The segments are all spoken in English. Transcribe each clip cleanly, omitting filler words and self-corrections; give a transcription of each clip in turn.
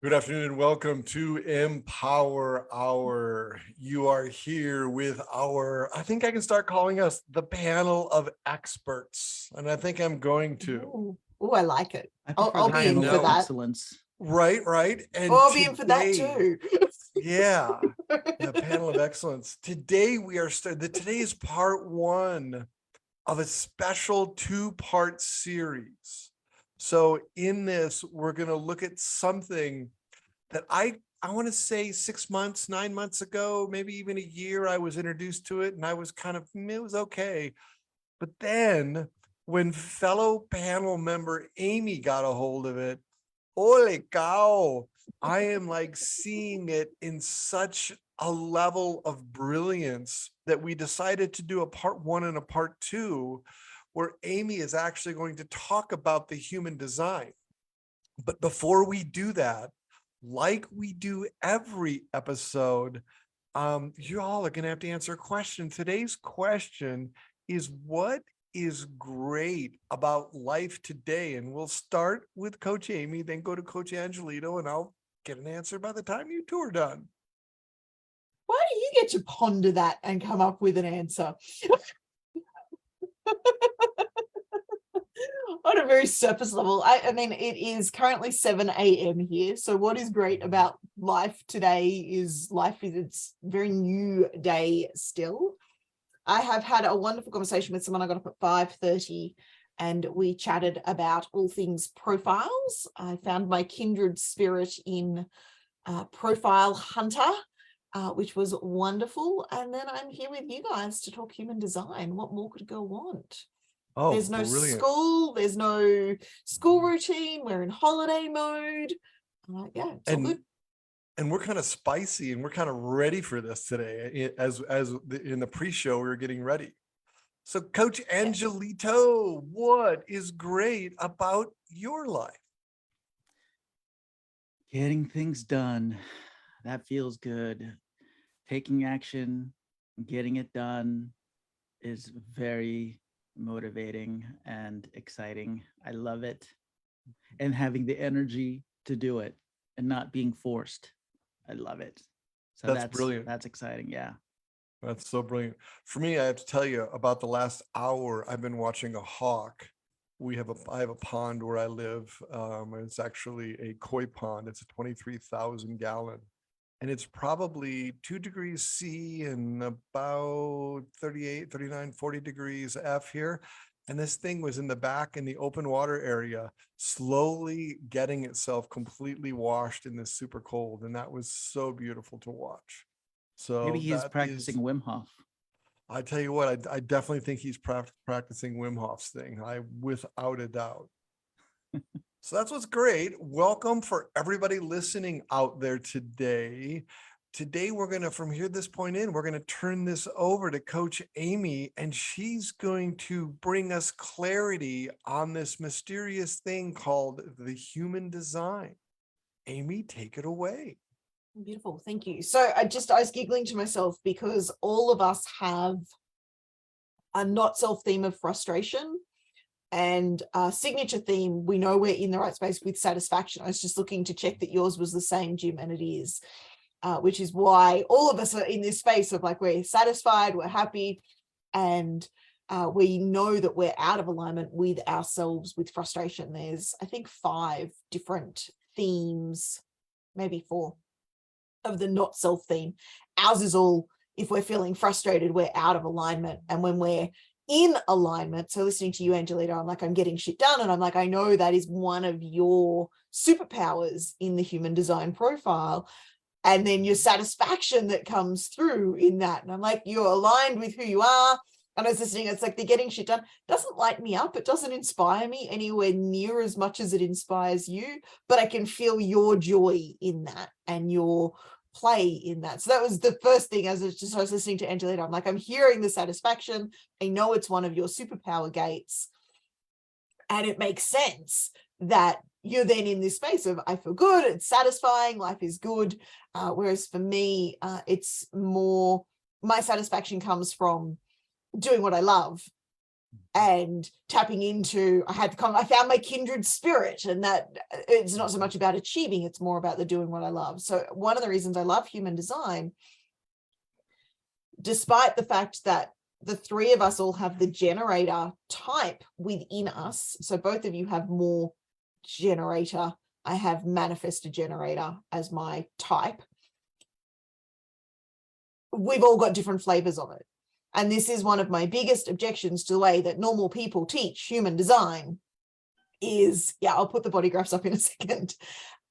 Good afternoon and welcome to Empower Hour. You are here with I think I can start calling us the panel of experts. And I think I'm going to. Oh, I like it. I I'll, prefer I'll the be in panel for of that. excellence. Right. And I'll be in for that today, too. yeah, the panel of excellence. Today we are today is part one of a special two-part series. So in this, we're going to look at something that I want to say 6 months, 9 months ago, maybe even a year, I was introduced to it and I was it was okay. But then when fellow panel member Amy got a hold of it, holy cow, I am like seeing it in such a level of brilliance that we decided to do a part one and a part two, where Amy is actually going to talk about the human design. But before we do that, like we do every episode, you all are going to have to answer a question. Today's question is, what is great about life today? And we'll start with Coach Amy, then go to Coach Angelito, and I'll get an answer by the time you two are done. Why do you get to ponder that and come up with an answer? On a very surface level, I mean, it is currently 7 a.m. here. So what is great about life today is it's a very new day still. I have had a wonderful conversation with someone I got up at 5:30 and we chatted about all things profiles. I found my kindred spirit in Profile Hunter, which was wonderful. And then I'm here with you guys to talk human design. What more could a girl want? Oh, there's no brilliant. school, there's no school routine. We're in holiday mode. Yeah, it's all good. And we're kind of spicy and we're kind of ready for this today. As in the pre-show, we were getting ready. So Coach Angelito, what is great about your life? Getting things done. That feels good. Taking action, getting it done is very motivating and exciting. I love it. And having the energy to do it and not being forced. I love it. So that's brilliant. That's exciting. Yeah. That's so brilliant. For me, I have to tell you, about the last hour, I've been watching a hawk. I have a pond where I live. It's actually a koi pond. It's a 23,000 gallon. And it's probably 2 degrees C and about 38, 39, 40 degrees F here. And this thing was in the back in the open water area, slowly getting itself completely washed in this super cold. And that was so beautiful to watch. So maybe he's practicing Wim Hof. I tell you what, I definitely think he's practicing Wim Hof's thing. Without a doubt. So that's what's great. Welcome for everybody listening out there today. Today, we're going to, from here, this point in, we're going to turn this over to Coach Amy, and she's going to bring us clarity on this mysterious thing called the human design. Amy, take it away. Beautiful. Thank you. So I was giggling to myself because all of us have a not self theme of frustration and a signature theme. We know we're in the right space with satisfaction. I was just looking to check that yours was the same, Jim, and it is, which is why all of us are in this space of like, we're satisfied, we're happy, and we know that we're out of alignment with ourselves with frustration. There's, I think, 5 different themes, maybe 4, of the not self theme. Ours is all, if we're feeling frustrated, we're out of alignment. And when we're in alignment, so listening to you, Angelito, I'm like, I'm getting shit done. And I'm like, I know that is one of your superpowers in the human design profile. And then your satisfaction that comes through in that. And I'm like, you're aligned with who you are. And I was listening, it's like the getting shit done doesn't light me up. It doesn't inspire me anywhere near as much as it inspires you, but I can feel your joy in that and your play in that. So that was the first thing. I was listening to Angelito. I'm like, I'm hearing the satisfaction. I know it's one of your superpower gates. And it makes sense that you're then in this space of, I feel good, it's satisfying, life is good. Whereas for me, it's more, my satisfaction comes from doing what I love and tapping into, I found my kindred spirit, and that it's not so much about achieving, it's more about the doing what I love. So one of the reasons I love human design, despite the fact that the three of us all have the generator type within us, so both of you have more generator, I have manifestor generator as my type, we've all got different flavors of it. And this is one of my biggest objections to the way that normal people teach human design is, I'll put the body graphs up in a second,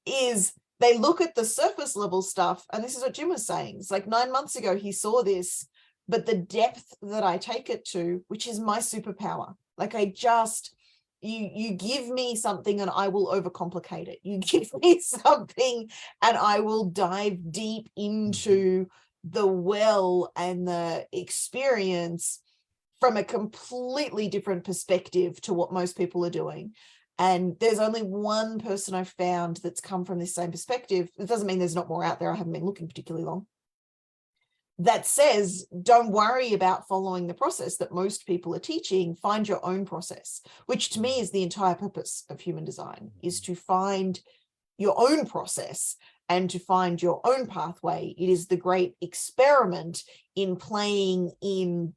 is they look at the surface level stuff. And this is what Jim was saying. It's like 9 months ago, he saw this, but the depth that I take it to, which is my superpower, like you give me something and I will overcomplicate it. You give me something and I will dive deep into the well and the experience from a completely different perspective to what most people are doing. And there's only one person I've found that's come from this same perspective. It doesn't mean there's not more out there. I haven't been looking particularly long. That says, don't worry about following the process that most people are teaching. Find your own process, which to me is the entire purpose of human design, is to find your own process and to find your own pathway. It is the great experiment in playing in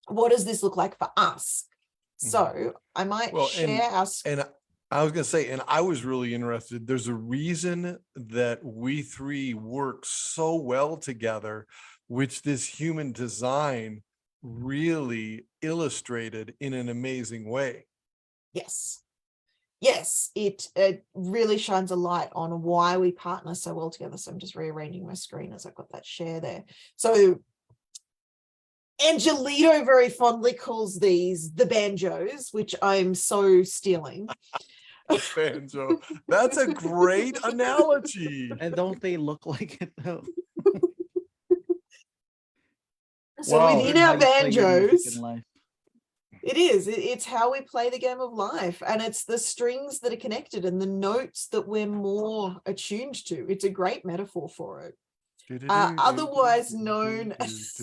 what does this look like for us. So I might share us. And I was going to say, and I was really interested, there's a reason that we three work so well together, which this human design really illustrated in an amazing way. Yes, it really shines a light on why we partner so well together. So I'm just rearranging my screen as I've got that share there. So Angelito very fondly calls these the banjos, which I'm so stealing. Banjo. That's a great analogy. And don't they look like it though? So Wow. within our How you play your music banjos, in life. it is. It's how we play the game of life, and it's the strings that are connected and the notes that we're more attuned to. It's a great metaphor for it. Otherwise known as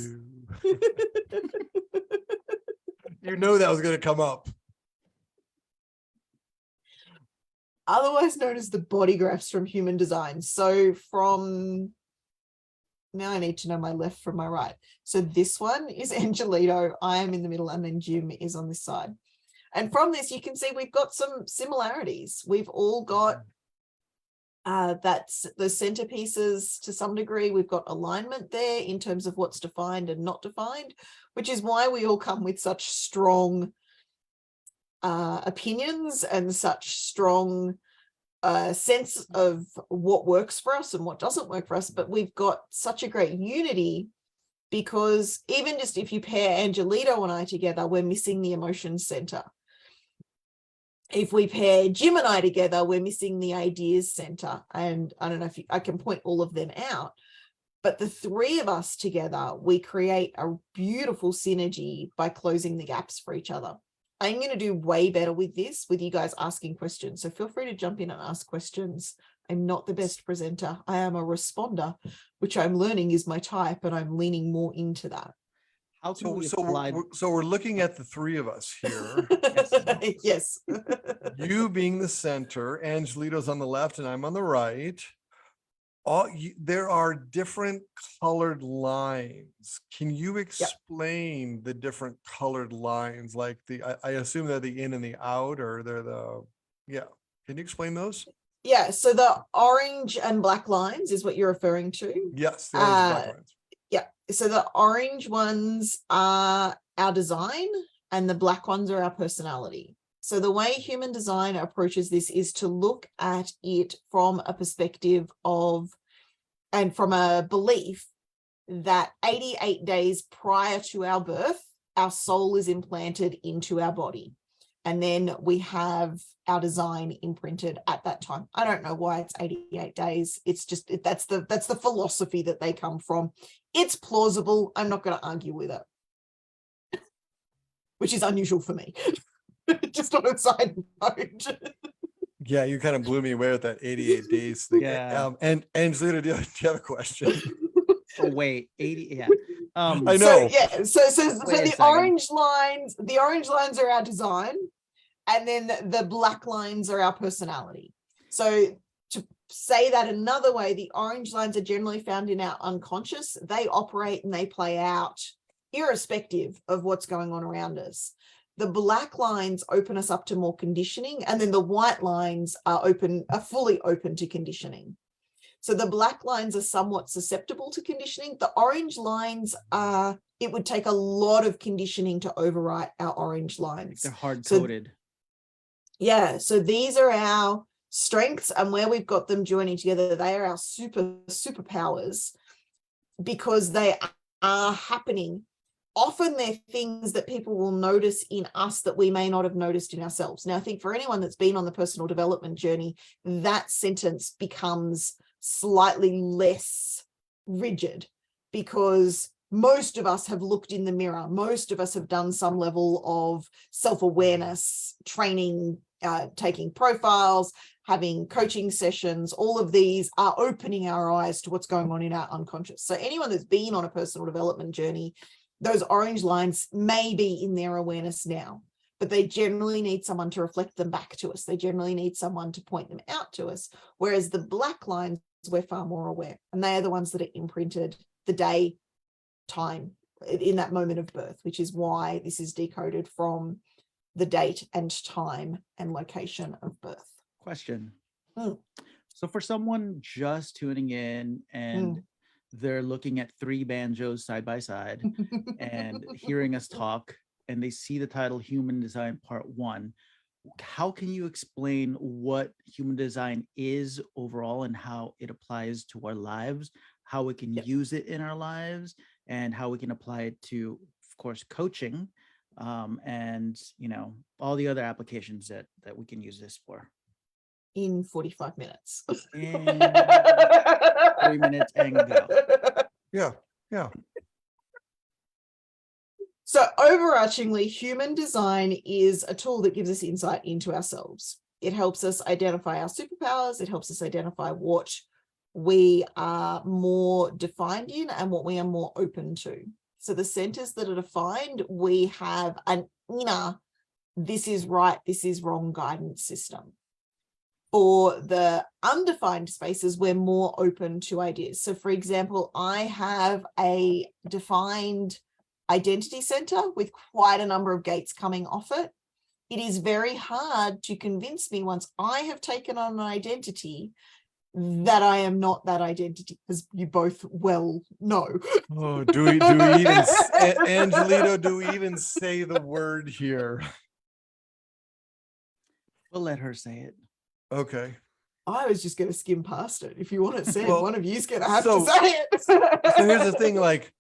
you know that was going to come up. Otherwise known as the body graphs from human design. So from now I need to know my left from my right. So this one is Angelito, I am in the middle, and then Jim is on this side. And from this, you can see we've got some similarities. We've all got that's the centerpieces to some degree. We've got alignment there in terms of what's defined and not defined, which is why we all come with such strong opinions and such strong sense of what works for us and what doesn't work for us. But we've got such a great unity, because even just if you pair Angelito and I together, we're missing the emotions center. If we pair Jim and I together, we're missing the ideas center. And I don't know if I can point all of them out, but the three of us together, we create a beautiful synergy by closing the gaps for each other. I'm going to do way better with this, with you guys asking questions. So feel free to jump in and ask questions. I'm not the best presenter. I am a responder, which I'm learning is my type, and I'm leaning more into that. How can we So apply? we're looking at the three of us here. Yes. You being the center, Angelito's on the left, and I'm on the right. There are different colored lines. Can you explain the different colored lines? Like I assume they're the in and the out, or they're the, Can you explain those? Yeah, so the orange and black lines is what you're referring to. Yes, the orange and black lines. Yeah, so the orange ones are our design and the black ones are our personality. So the way human design approaches this is to look at it from a perspective of, and from a belief that 88 days prior to our birth, our soul is implanted into our body. And then we have our design imprinted at that time. I don't know why it's 88 days. It's just, that's the philosophy that they come from. It's plausible. I'm not going to argue with it, which is unusual for me. Just on a side note. Yeah, you kind of blew me away with that 88 days thing. Yeah. And Angelito, do you have a question? Oh wait, 80. Yeah. I So know. yeah, so Wait a the second. orange lines are our design, and then the black lines are our personality. So to say that another way, the orange lines are generally found in our unconscious. They operate and they play out irrespective of what's going on around us. The black lines open us up to more conditioning, and then the white lines are fully open to conditioning. So the black lines are somewhat susceptible to conditioning. The orange lines are, it would take a lot of conditioning to overwrite our orange lines. They're hard So coded. yeah, so these are our strengths, and where we've got them joining together, they are our superpowers, because they are happening. Often they're things that people will notice in us that we may not have noticed in ourselves. Now, I think for anyone that's been on the personal development journey, that sentence becomes slightly less rigid, because most of us have looked in the mirror. Most of us have done some level of self-awareness training, taking profiles, having coaching sessions. All of these are opening our eyes to what's going on in our unconscious. So anyone that's been on a personal development journey, those orange lines may be in their awareness now, but they generally need someone to reflect them back to us. They generally need someone to point them out to us. Whereas the black lines, we're far more aware, and they are the ones that are imprinted the day, time, in that moment of birth, which is why this is decoded from the date and time and location of birth. Question. Mm. So for someone just tuning in and they're looking at 3 banjos side by side and hearing us talk, and they see the title Human Design Part 1, how can you explain what human design is overall and how it applies to our lives, how we can use it in our lives, and how we can apply it to, of course, coaching, and all the other applications that we can use this for? In 45 minutes. And 3 minutes and go. Yeah. So overarchingly, human design is a tool that gives us insight into ourselves. It helps us identify our superpowers. It helps us identify what we are more defined in and what we are more open to. So the centers that are defined, we have an inner, this is right, this is wrong guidance system. For the undefined spaces, we're more open to ideas. So for example, I have a defined identity center with quite a number of gates coming off it. It is very hard to convince me, once I have taken on an identity, that I am not that identity, as you both well know. Oh, do we even, Angelito, do we even say the word here? We'll let her say it. Okay. I was just going to skim past it. If you want it said, Well, one of you's going to have so- to say it. So here's the thing, like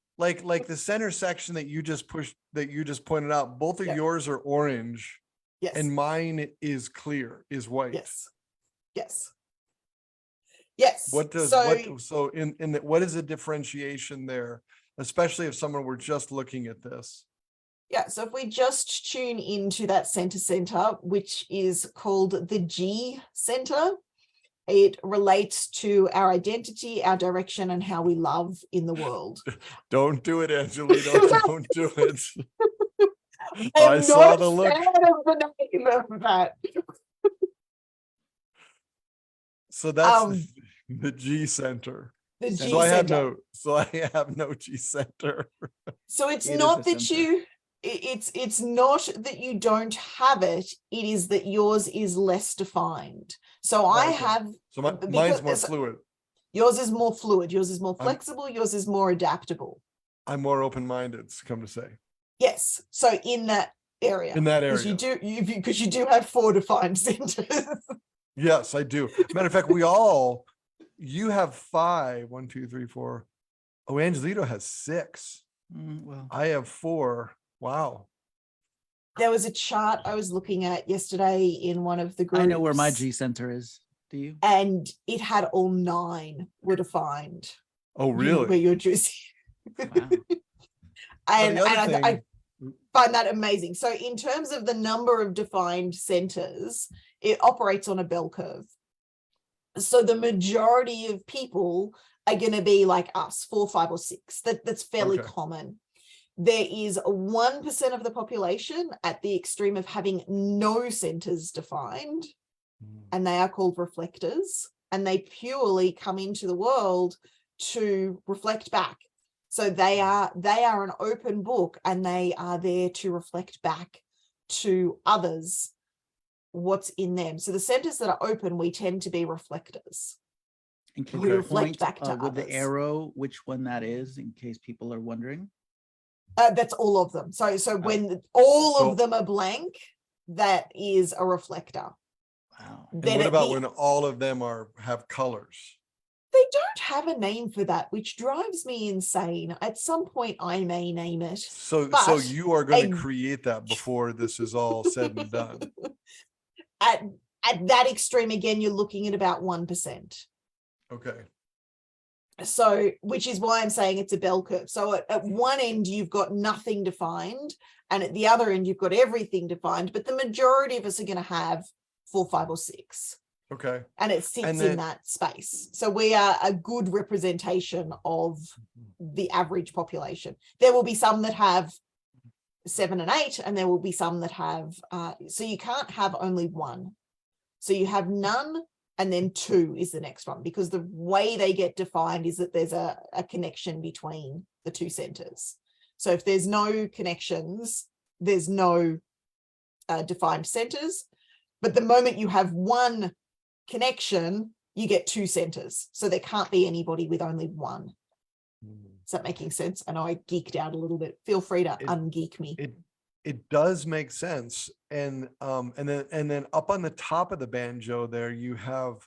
the center section that you just pointed out, both of Yeah. yours are orange Yes. and mine is clear, is white. Yes. What does what is the differentiation there, especially if someone were just looking at this? Yeah, so if we just tune into that center, which is called the G center, it relates to our identity, our direction, and how we love in the world. Don't do it, Angelito. Don't do it. I'm I saw not the look. a fan of the name of that. So that's the G center. The G So I center. have no G center. So it's It is not a that center. it's not that you don't have it. It is that yours is less defined. So I Okay. have. So because mine's more fluid. Yours is more fluid. Yours is more flexible. Yours is more adaptable. I'm more open-minded, come to say. Yes. So in that area. In that Because area. you do have 4 defined centers. Yes, I do. Matter of fact, you have 5. 1, 2, 3, 4. Oh, Angelito has 6. Well, I have 4. Wow. There was a chart I was looking at yesterday in one of the groups. I know where my G center is. Do you? And it had all 9 were defined. Oh, really? Where you're juicy. Wow. And the other I thing- find that amazing. So in terms of the number of defined centers, it operates on a bell curve. So the majority of people are going to be like us, 4, 5, or 6. That's fairly Okay. common. There is 1% of the population at the extreme of having no centers defined, and they are called reflectors, and they purely come into the world to reflect back. So they are an open book, and they are there to reflect back to others what's in them. So the centers that are open, we tend to be reflectors. And can We you reflect point back to with the others. arrow which one that is, in case people are wondering? That's all of them. So when all So- of them are blank, that is a reflector. Wow. And Then what at about the- when all of them have colors? They don't have a name for that, which drives me insane. At some point, I may name it. So But you are going a- to create that before this is all said and done. At that extreme, again, you're looking at about 1%. Okay. So, which is why I'm saying it's a bell curve. So at one end, you've got nothing defined, and at the other end, you've got everything defined. But the majority of us are going to have 4, 5, or 6. Okay. And it sits And in then- that space. So we are a good representation of the average population. There will be some that have 7 and 8, and there will be some that have, so you can't have only one. So you have none, and then 2 is the next one, because the way they get defined is that there's a connection between the 2 centers. So if there's no connections, there's no defined centers. But the moment you have one connection, you get 2 centers. So there can't be anybody with only one. Is that making sense? I know I geeked out a little bit. Feel free to ungeek me. It does make sense. And then up on the top of the banjo there, you have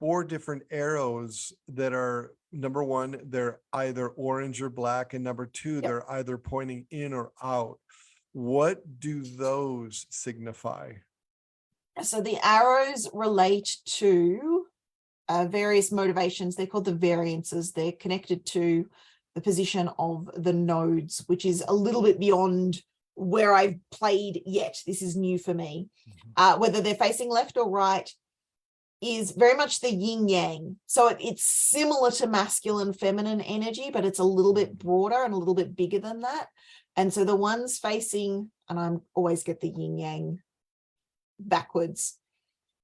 4 different arrows that are, number 1, they're either orange or black, and number 2, they're either pointing in or out. What do those signify? So the arrows relate to various motivations. They're called the variances. They're connected to the position of the nodes, which is a little bit beyond where I've played yet. This is new for me. Whether they're facing left or right is very much the yin yang. So it's similar to masculine, feminine energy, but it's a little bit broader and a little bit bigger than that. And so the ones facing, and I always get the yin yang backwards,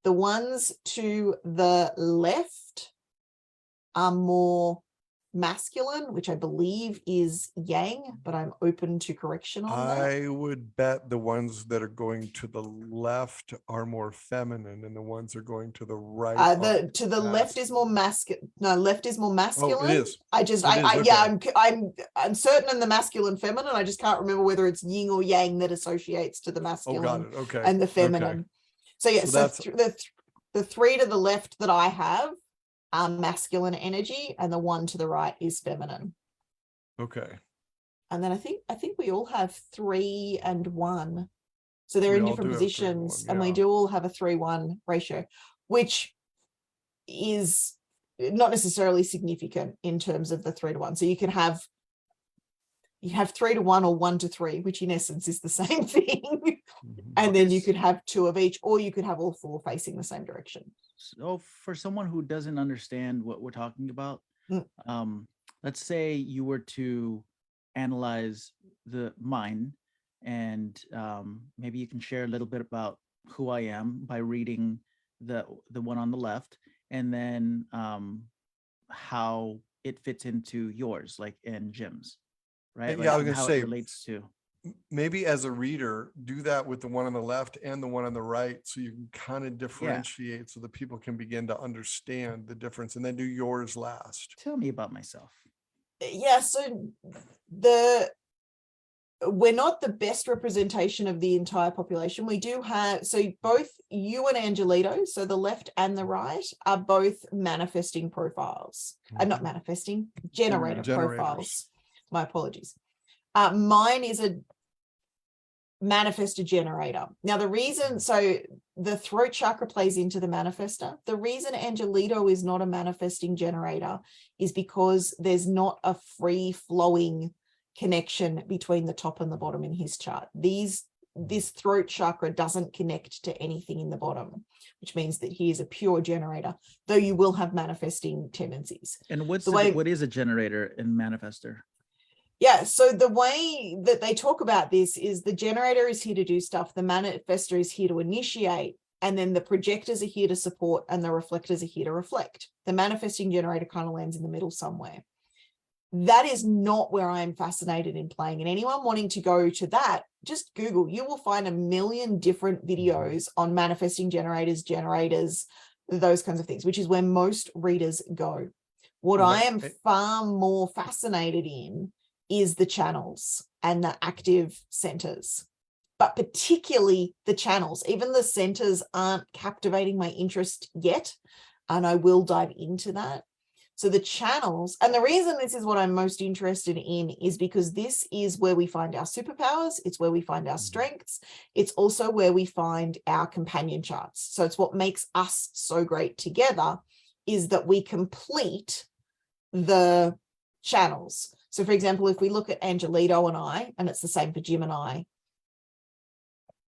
the ones to the left are more masculine, which I believe is yang, but I'm open to correction on that. I would bet the ones that are going to the left are more feminine, and the ones that are going to the right. To the left is more masculine. No, left is more masculine. Oh, it is. I'm certain in the masculine, feminine. I just can't remember whether it's yin or yang that associates to the Oh, masculine got it. Okay. and the feminine. Okay. So yeah, So so that's- the 3 to the left that I have are masculine energy, and the 1 to the right is feminine. Okay. And then I think we all have 3 and 1. So they're We in all different do have 3 and positions, 1, and we yeah. do all have a 3-1 ratio, which is not necessarily significant in terms of the 3 to 1. So you have 3 to 1 or 1 to 3, which in essence is the same thing. And then you could have 2 of each, or you could have all 4 facing the same direction. So for someone who doesn't understand what we're talking about, let's say you were to analyze mine, and maybe you can share a little bit about who I am by reading the one on the left, and then how it fits into yours, like in Jim's, right? Yeah, I was and gonna how say, it relates to. maybe as a reader, do that with the one on the left and the one on the right, so you can kind of differentiate so that people can begin to understand the difference, and then do yours last. Tell me about myself. Yeah, so we're not the best representation of the entire population. We do have, so both you and Angelito, so the left and the right, are both manifesting profiles. Not manifesting, generator Generators. profiles. My apologies. Mine is a manifestor generator. Now the reason, so the throat chakra plays into the manifestor. The reason Angelito is not a manifesting generator is because there's not a free flowing connection between the top and the bottom in his chart. These this throat chakra doesn't connect to anything in the bottom, which means that he is a pure generator, though you will have manifesting tendencies. And what is a generator and manifester? Yeah, so the way that they talk about this is the generator is here to do stuff, the manifestor is here to initiate, and then the projectors are here to support, and the reflectors are here to reflect. The manifesting generator kind of lands in the middle somewhere. That is not where I'm fascinated in playing. And anyone wanting to go to that, just Google. You will find a million different videos on manifesting generators, those kinds of things, which is where most readers go. What I am far more fascinated in is the channels and the active centers, but particularly the channels. Even the centers aren't captivating my interest yet, and I will dive into that. So the channels, and the reason this is what I'm most interested in is because this is where we find our superpowers. It's where we find our strengths. It's also where we find our companion charts. So it's what makes us so great together, is that we complete the channels. So for example, if we look at Angelito and I, and it's the same for Jim and I,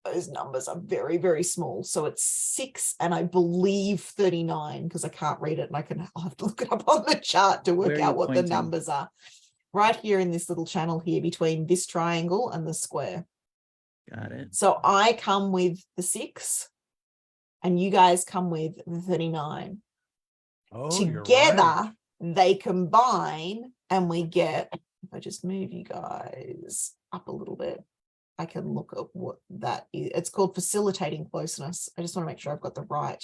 those numbers are very, very small. So it's 6 and I believe 39, because I can't read it, and I'll have to look it up on the chart to work out what the numbers are. Right here in this little channel here between this triangle and the square. Got it. So I come with the 6 and you guys come with the 39. Oh, together, you're right. they combine and we get, if I just move you guys up a little bit, I can look at what that is. It's called facilitating closeness. I just want to make sure I've got the right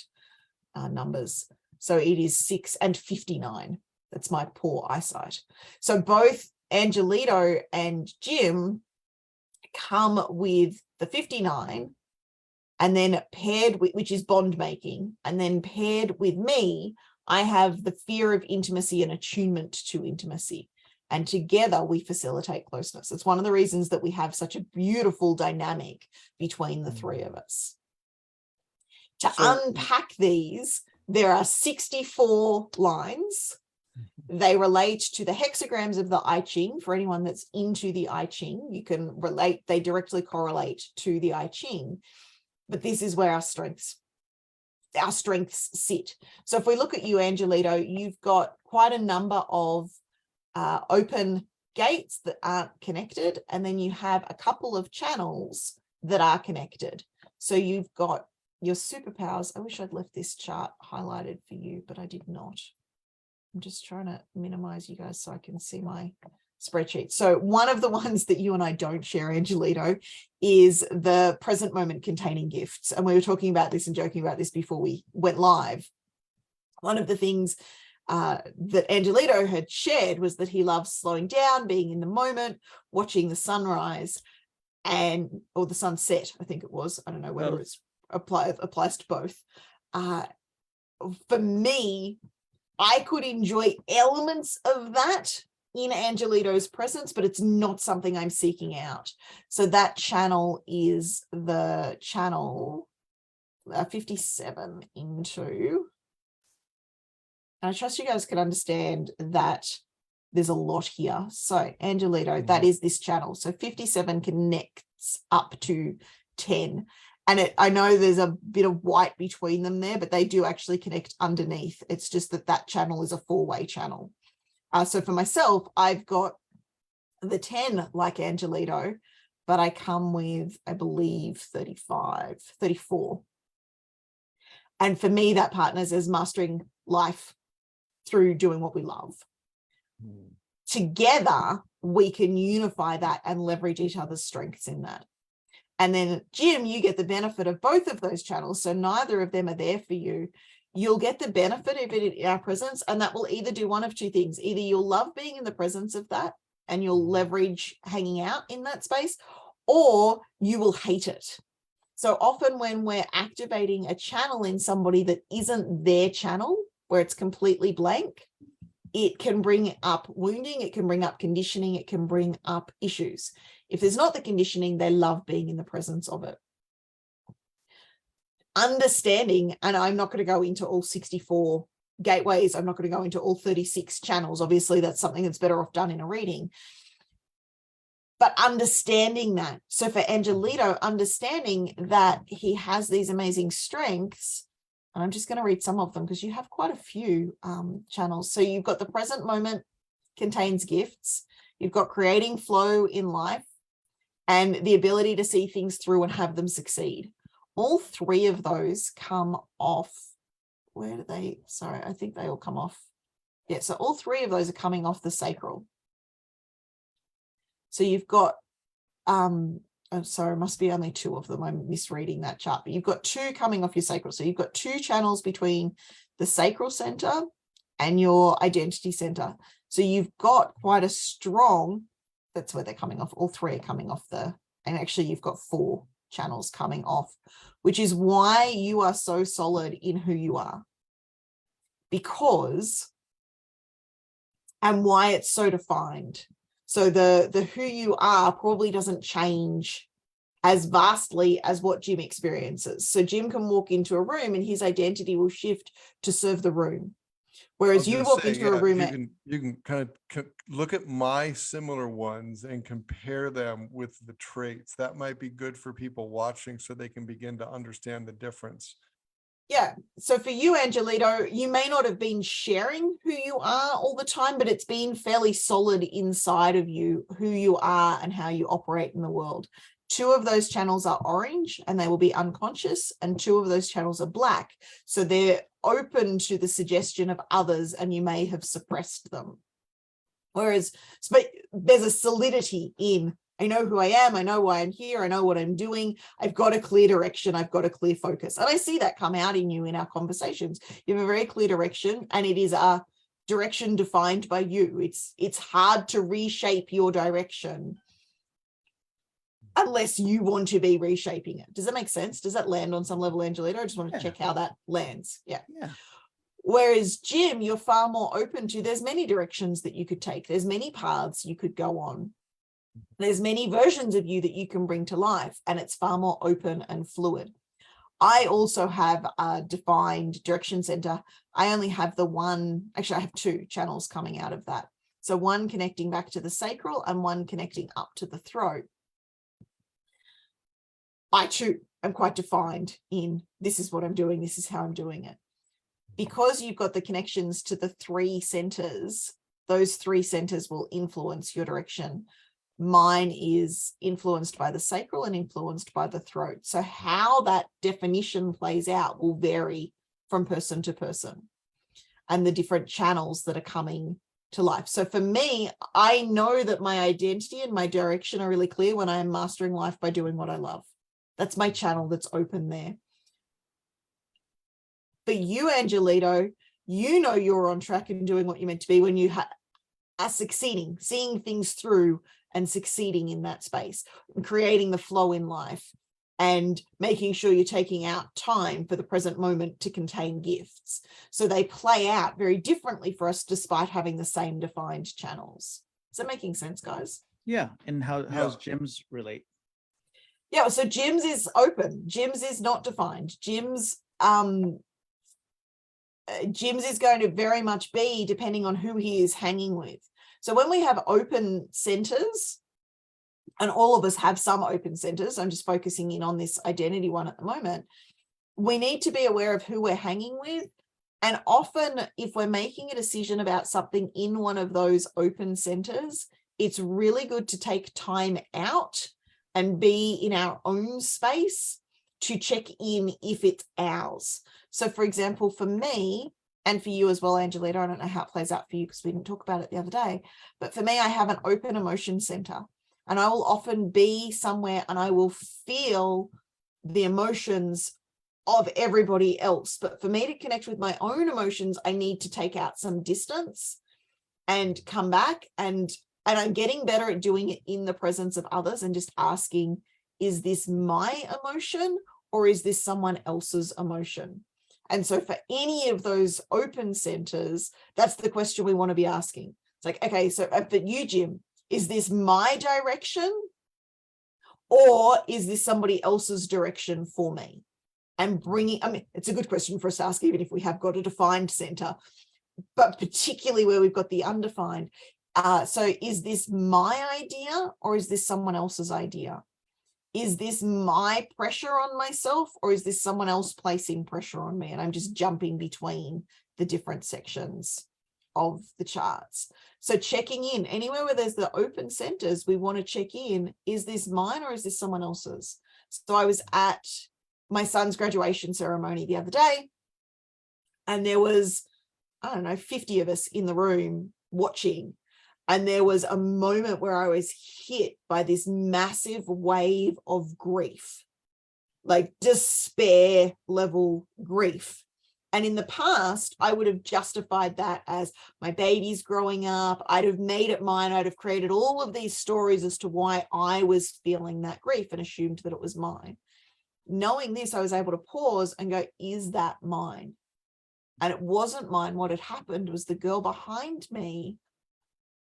numbers. So it is 6 and 59. That's my poor eyesight. So both Angelito and Jim come with the 59, and then paired with, which is bond making, and then paired with me, I have the fear of intimacy and attunement to intimacy. And together we facilitate closeness. It's one of the reasons that we have such a beautiful dynamic between the three of us. To unpack these, there are 64 lines. They relate to the hexagrams of the I Ching. For anyone that's into the I Ching, you can relate, they directly correlate to the I Ching. But this is where our strengths sit. So if we look at you, Angelito, you've got quite a number of open gates that aren't connected, and then you have a couple of channels that are connected. So you've got your superpowers. I wish I'd left this chart highlighted for you, but I did not. I'm just trying to minimize you guys so I can see my spreadsheet. So one of the ones that you and I don't share, Angelito, is the present moment containing gifts. And we were talking about this and joking about this before we went live. One of the things that Angelito had shared was that he loves slowing down, being in the moment, watching the sunrise or the sunset, I think it was. I don't know whether it's applies to both. For me, I could enjoy elements of that in Angelito's presence, but it's not something I'm seeking out. So that channel is the channel 57 into. And I trust you guys can understand that there's a lot here. So Angelito, that is this channel. So 57 connects up to 10. And I know there's a bit of white between them there, but they do actually connect underneath. It's just that channel is a 4-way channel. So for myself, I've got the 10 like Angelito, but I come with, I believe, 34. And for me, that partners as mastering life through doing what we love. Together, we can unify that and leverage each other's strengths in that. And then, Jim, you get the benefit of both of those channels. So neither of them are there for you. You'll get the benefit of it in our presence, and that will either do one of two things. Either you'll love being in the presence of that and you'll leverage hanging out in that space, or you will hate it. So often when we're activating a channel in somebody that isn't their channel, where it's completely blank, it can bring up wounding, it can bring up conditioning, it can bring up issues. If there's not the conditioning, they love being in the presence of it. Understanding, and I'm not going to go into all 64 gateways, I'm not going to go into all 36 channels. Obviously, that's something that's better off done in a reading. but understanding that. So for Angelito, understanding that he has these amazing strengths, and I'm just going to read some of them because you have quite a few channels. So you've got the present moment contains gifts. You've got creating flow in life and the ability to see things through and have them succeed. All three of those come off. Where do they? Sorry, I think they all come off. Yeah, so all three of those are coming off the sacral. So you've got, I'm sorry, must be only two of them. I'm misreading that chart, but you've got two coming off your sacral. So you've got two channels between the sacral center and your identity center. So you've got quite a strong, that's where they're coming off. All three are coming off and actually you've got 4 channels coming off, which is why you are so solid in who you are. And why it's so defined. So the who you are probably doesn't change as vastly as what Jim experiences. So Jim can walk into a room and his identity will shift to serve the room. Whereas you walk into a room. You can kind of look at my similar ones and compare them with the traits. That might be good for people watching so they can begin to understand the difference. Yeah. So for you, Angelito, you may not have been sharing who you are all the time, but it's been fairly solid inside of you, who you are and how you operate in the world. 2 of those channels are orange and they will be unconscious, and 2 of those channels are black. So they're open to the suggestion of others and you may have suppressed them. Whereas, but there's a solidity in, I know who I am, I know why I'm here, I know what I'm doing, I've got a clear direction, I've got a clear focus. And I see that come out in you in our conversations. You have a very clear direction, and it is a direction defined by you. It's hard to reshape your direction unless you want to be reshaping it. Does that make sense? Does that land on some level, Angelito? I just want to check how that lands. Yeah. Whereas Jim, you're far more open to, there's many directions that you could take. There's many paths you could go on. There's many versions of you that you can bring to life, and it's far more open and fluid. I also have a defined direction center. I only have the one, actually I have 2 channels coming out of that. So one connecting back to the sacral and one connecting up to the throat. I too am quite defined in, this is what I'm doing, this is how I'm doing it. Because you've got the connections to the 3 centers, those 3 centers will influence your direction. Mine is influenced by the sacral and influenced by the throat. So how that definition plays out will vary from person to person and the different channels that are coming to life. So for me, I know that my identity and my direction are really clear when I am mastering life by doing what I love. That's my channel that's open there. For you, Angelito, you know you're on track and doing what you're meant to be when you are succeeding, seeing things through and succeeding in that space, and creating the flow in life and making sure you're taking out time for the present moment to contain gifts. So they play out very differently for us despite having the same defined channels. Is that making sense, guys? Yeah. And how's Jim's relate? Yeah, so Jim's is open. Jim's is not defined. Jim's is going to very much be depending on who he is hanging with. So when we have open centers, and all of us have some open centers, I'm just focusing in on this identity one at the moment, we need to be aware of who we're hanging with. And often if we're making a decision about something in one of those open centers, it's really good to take time out and be in our own space to check in if it's ours. So for example, for me, and for you as well, Angelito, I don't know how it plays out for you because we didn't talk about it the other day, but for me, I have an open emotion center, and I will often be somewhere and I will feel the emotions of everybody else. But for me to connect with my own emotions, I need to take out some distance and come back. And I'm getting better at doing it in the presence of others and just asking, is this my emotion or is this someone else's emotion? And so for any of those open centers, that's the question we want to be asking. It's like, okay, so for you, Jim, is this my direction or is this somebody else's direction for me? And bringing, I mean, it's a good question for us to ask, even if we have got a defined center, but particularly where we've got the undefined, So is this my idea or is this someone else's idea? Is this my pressure on myself or is this someone else placing pressure on me? And I'm just jumping between the different sections of the charts. So checking in anywhere where there's the open centers, we want to check in, is this mine or is this someone else's? So I was at my son's graduation ceremony the other day, and there was, I don't know, 50 of us in the room watching. And there was a moment where I was hit by this massive wave of grief, like despair level grief. And in the past, I would have justified that as my baby's growing up. I'd have made it mine. I'd have created all of these stories as to why I was feeling that grief and assumed that it was mine. Knowing this, I was able to pause and go, is that mine? And it wasn't mine. What had happened was the girl behind me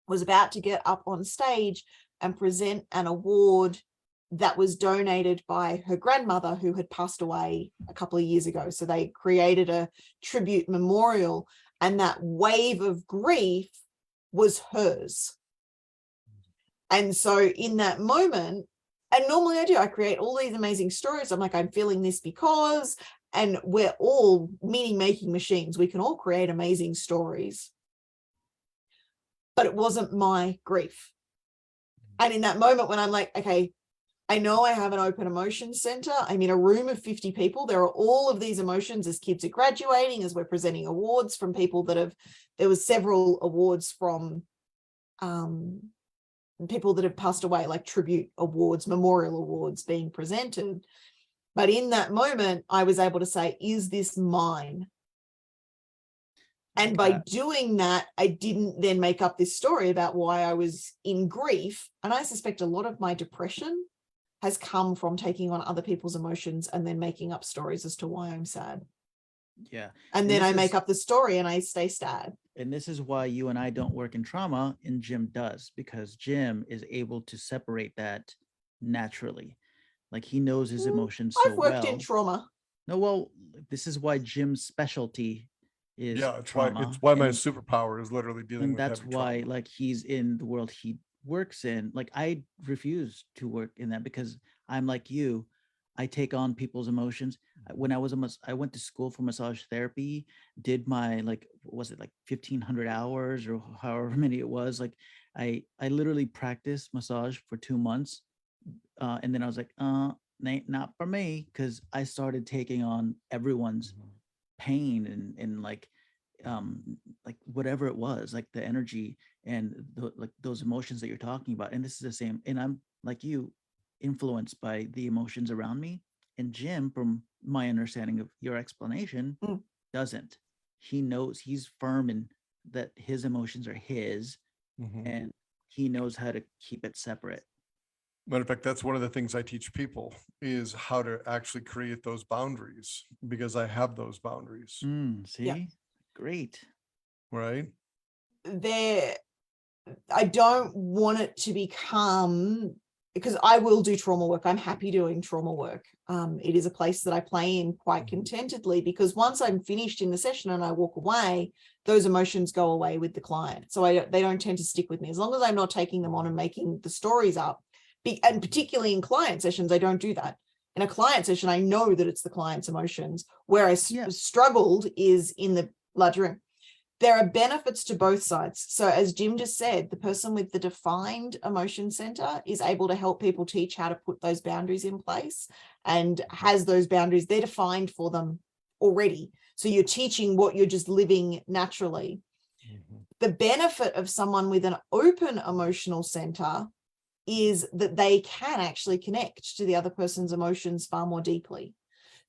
was about to get up on stage and present an award that was donated by her grandmother who had passed away a couple of years ago. So they created a tribute memorial, and that wave of grief was hers. And so in that moment, and normally I create all these amazing stories. I'm like, I'm feeling this because, and we're all meaning making machines. We can all create amazing stories. But it wasn't my grief. And in that moment when I'm like, okay, I know I have an open emotion center. I'm in a room of 50 people. There are all of these emotions as kids are graduating, as we're presenting awards from people that have, there was several awards from people that have passed away, like tribute awards, memorial awards being presented. But in that moment, I was able to say, is this mine? And by doing that, I didn't then make up this story about why I was in grief. And I suspect a lot of my depression has come from taking on other people's emotions and then making up stories as to why I'm sad. Yeah. And then I make up the story and I stay sad. And this is why you and I don't work in trauma and Jim does, because Jim is able to separate that naturally. Like he knows his emotions so I've worked well. in trauma. No, well, this is why Jim's specialty is it's trauma. why my superpower is literally dealing And with that's heavy why trauma. like he's in the world he works in. Like I refuse to work in that because I'm like you. I take on people's emotions. When I went to school for massage therapy, did my like, was it like 1,500 hours or however many it was? Like I literally practiced massage for 2 months. And then I was like, not for me. Cause I started taking on everyone's pain and like whatever it was, like the energy and like those emotions that you're talking about. And this is the same. And I'm like you, influenced by the emotions around me. And Jim, from my understanding of your explanation, doesn't. He knows, he's firm in that his emotions are his, and he knows how to keep it separate. Matter of fact, that's one of the things I teach people is how to actually create those boundaries, because I have those boundaries. See, Yeah. Great. Right. I don't want it to become, because I will do trauma work. I'm happy doing trauma work. It is a place that I play in quite contentedly, because once I'm finished in the session and I walk away, those emotions go away with the client. So they don't tend to stick with me as long as I'm not taking them on and making the stories up. And particularly in client sessions, I don't do that. In a client session, I know that it's the client's emotions. Where I struggled is in the large room. There are benefits to both sides. So as Jim just said, the person with the defined emotion center is able to help people teach how to put those boundaries in place and has those boundaries, they're defined for them already. So you're teaching what you're just living naturally. The benefit of someone with an open emotional center is that they can actually connect to the other person's emotions far more deeply.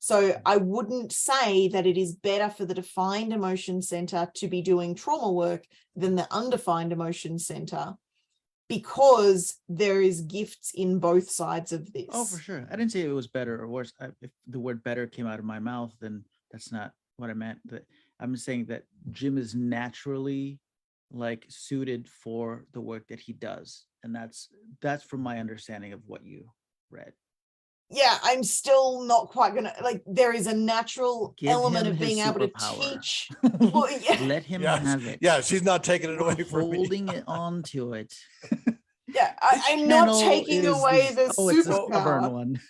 So I wouldn't say that it is better for the defined emotion center to be doing trauma work than the undefined emotion center, because there is gifts in both sides of this. Oh, for sure. I didn't say it was better or worse. If the word better came out of my mouth, then that's not what I meant. But I'm saying that Jim is naturally like suited for the work that he does. And that's from my understanding of what you read. yeah, I'm still not quite gonna, like, there is a natural Give element him of his being able to superpower. teach. Well, yeah, Let him Yeah, have it. yeah, she's not taking it We're away from me. holding it on to it. yeah, Which I'm not channel taking is away the oh, it's a stubborn superpower. one.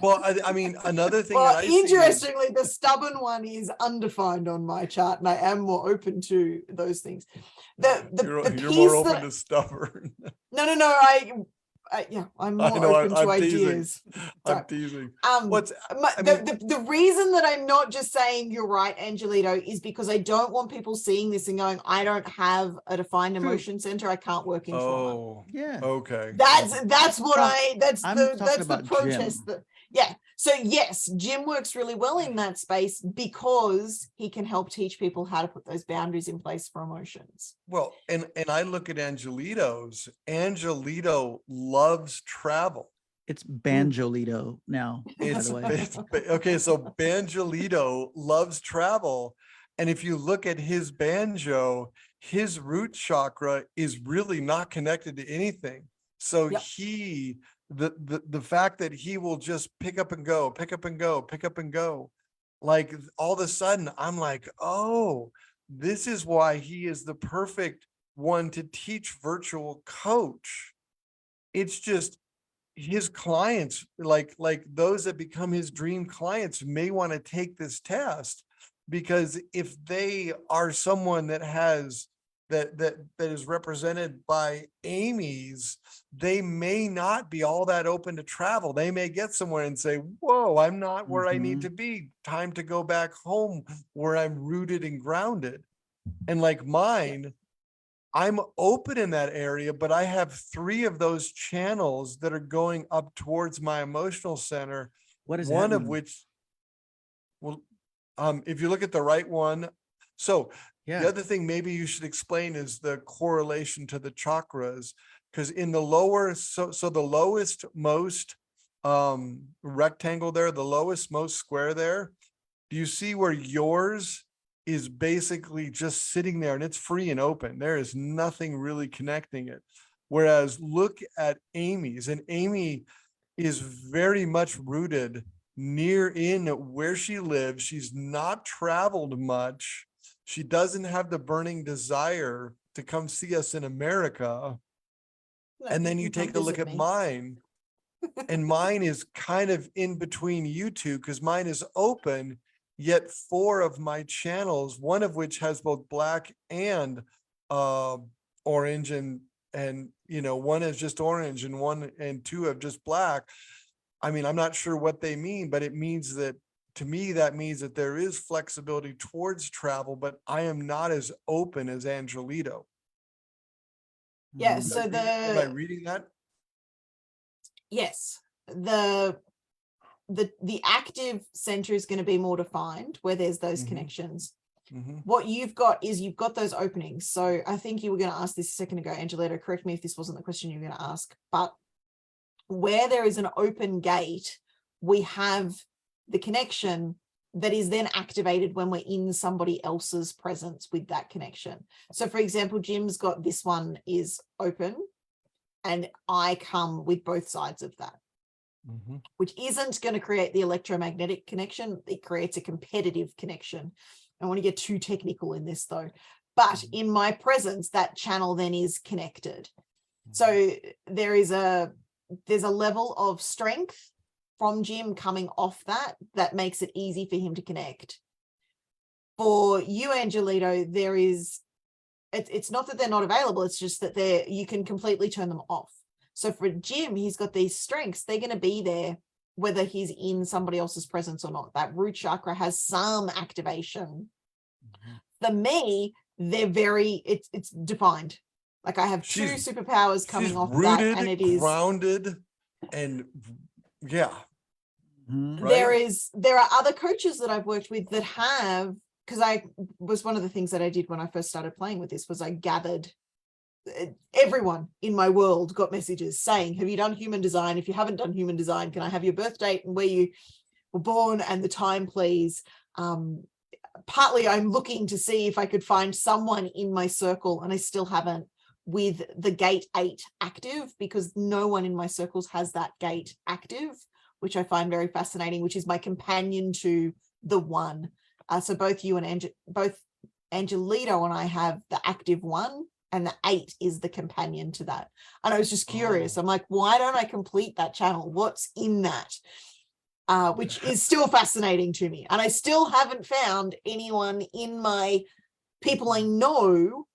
Well, I mean, another thing Well, that I see is, interestingly, the stubborn one is undefined on my chart, and I am more open to those things. The you're more piece open that to stubborn. no, yeah, I'm I more know, open to I'm teasing. ideas. I'm Don't. teasing. Um, I mean, the reason that I'm not just saying you're right, Angelito, is because I don't want people seeing this and going, I don't have a defined True. emotion center. I can't work in trauma. oh, Yeah. okay. That's what I'm talking that's the about protest Jim. that, yeah. So yes, Jim works really well in that space because he can help teach people how to put those boundaries in place for emotions. Well, and I look at Angelito's. Angelito loves travel. It's Banjolito now, by It's, the way. okay, so Banjolito loves travel. And if you look at his banjo, his root chakra is really not connected to anything. So Yep. the fact that he will just pick up and go, pick up and go, pick up and go, like all of a sudden I'm like, oh, this is why he is the perfect one to teach virtual coach. It's just his clients, like those that become his dream clients, may want to take this test, because if they are someone that has that is represented by Amy's, they may not be all that open to travel. They may get somewhere and say, whoa, I'm not where I need Mhm. to be. Time to go back home where I'm rooted and grounded. And like mine, I'm open in that area, but I have 3 of those channels that are going up towards my emotional center. What does that One of mean? which, well, if you look at the right one, so the Yeah. other thing maybe you should explain is the correlation to the chakras, because in the lower, so the lowest most rectangle there, the lowest most square there, do you see where yours is basically just sitting there and it's free and open? There is nothing really connecting it. Whereas look at Amy's, and Amy is very much rooted near in where she lives. She's not traveled much. She doesn't have the burning desire to come see us in America. And then you take a look at mine, and mine is kind of in between you two, because mine is open, yet 4 of my channels, one of which has both black and orange, and one is just orange and 1 and 2 have just black. I mean, I'm not sure what they mean, but it means that, to me, that means that there is flexibility towards travel, but I am not as open as Angelito. Yeah, Mhm. so Am I reading that? yes, the active center is going to be more defined where there's those Mhm. connections. Mhm. What you've got is you've got those openings. So I think you were going to ask this a second ago, Angelito, correct me if this wasn't the question you were going to ask, but where there is an open gate, we have the connection that is then activated when we're in somebody else's presence with that connection. So for example, Jim's got this one is open, and I come with both sides of that, Mhm. which isn't going to create the electromagnetic connection. It creates a competitive connection. I don't want to get too technical in this though, but in my presence, that channel then is connected. So there's a level of strength from Jim coming off that makes it easy for him to connect. For you, Angelito, there is, it's not that they're not available, it's just that you can completely turn them off. So for Jim, he's got these strengths, they're going to be there whether he's in somebody else's presence or not. That root chakra has some activation. For me, they're very, it's defined. Like I have 2 superpowers coming off that, and rooted, it is grounded, and yeah. Mhm. Right? there are other coaches that I've worked with that have, because I was one of the things that I did when I first started playing with this was I gathered, everyone in my world got messages saying, have you done human design? If you haven't done human design, can I have your birth date and where you were born and the time, please? Partly I'm looking to see if I could find someone in my circle, and I still haven't, with the gate 8 active, because no one in my circles has that gate active, which I find very fascinating, which is my companion to the 1. So both you and both Angelito and I have the active 1, and the 8 is the companion to that. And I was just curious. I'm like, why don't I complete that channel? What's in that? Which is still fascinating to me. And I still haven't found anyone in my people I know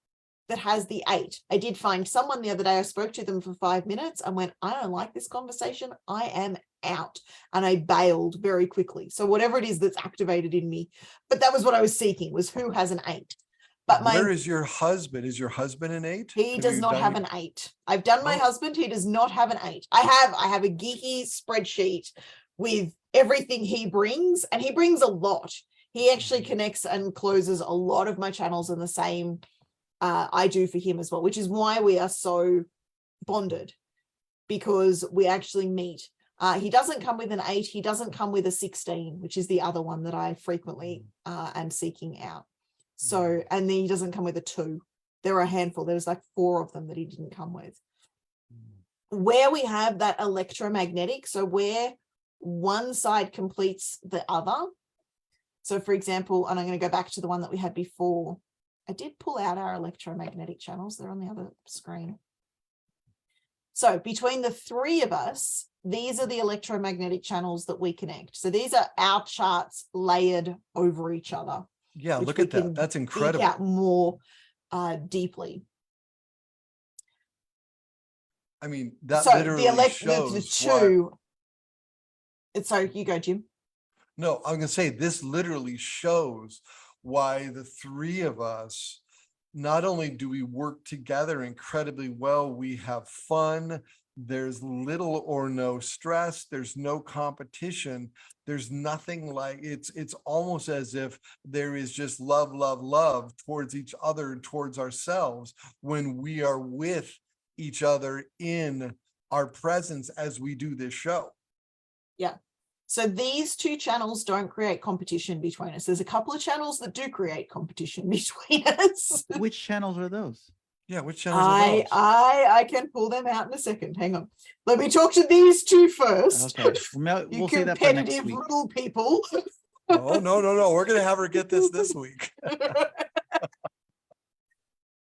that has the 8. I did find someone the other day. I spoke to them for 5 minutes and went, I don't like this conversation. I am out. And I bailed very quickly. So whatever it is that's activated in me, but that was what I was seeking, was who has an 8. But where is your husband? Is your husband an 8? He does not have an 8. I've done my husband. He does not have an 8. I have a geeky spreadsheet with everything he brings, and he brings a lot. He actually connects and closes a lot of my channels in the same I do for him as well, which is why we are so bonded, because we actually meet. He doesn't come with an 8. He doesn't come with a 16, which is the other one that I frequently am seeking out. So, and then he doesn't come with a 2. There are a handful. There's like 4 of them that he didn't come with. Where we have that electromagnetic, so where one side completes the other. So for example, and I'm going to go back to the one that we had before. I did pull out our electromagnetic channels. They're on the other screen. So between the 3 of us, these are the electromagnetic channels that we connect. So these are our charts layered over each other. Yeah, look at that. That's incredible. Out more deeply. I mean, that so literally shows the 2. So you go, Jim. No, I'm going to say this literally shows why the 3 of us, not only do we work together incredibly well, we have fun. There's little or no stress. There's no competition. There's nothing like it's almost as if there is just love, love, love towards each other and towards ourselves when we are with each other in our presence as we do this show. Yeah. So these 2 channels don't create competition between us. There's a couple of channels that do create competition between us. Which channels are those? Yeah, which channels are those? I can pull them out in a second. Hang on. Let me talk to these 2 first. Okay. We'll say that for next week. Little people. Oh, no. We're going to have her get this week.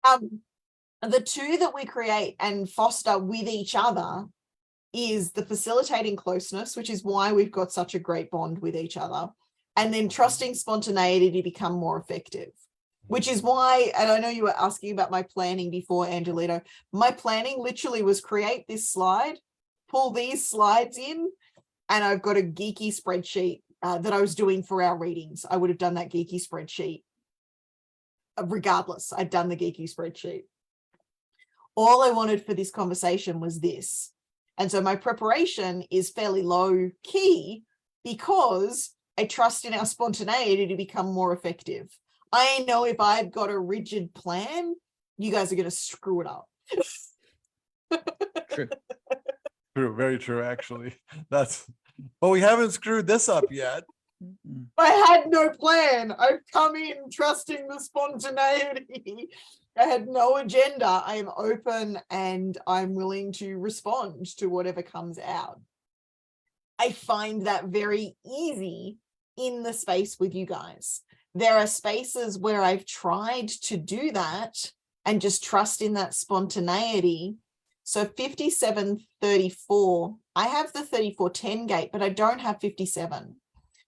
The 2 that we create and foster with each other is the facilitating closeness, which is why we've got such a great bond with each other. And then trusting spontaneity to become more effective, which is why, and I know you were asking about my planning before, Angelito. My planning literally was create this slide, pull these slides in, and I've got a geeky spreadsheet that I was doing for our readings. I would have done that geeky spreadsheet regardless. I'd done the geeky spreadsheet. All I wanted for this conversation was this. And so my preparation is fairly low key because I trust in our spontaneity to become more effective. I know if I've got a rigid plan, you guys are going to screw it up. True. True, very true, actually. But we haven't screwed this up yet. I had no plan. I've come in trusting the spontaneity. I had no agenda. I am open and I'm willing to respond to whatever comes out. I find that very easy in the space with you guys. There are spaces where I've tried to do that and just trust in that spontaneity. So 5734, I have the 3410 gate, but I don't have 57.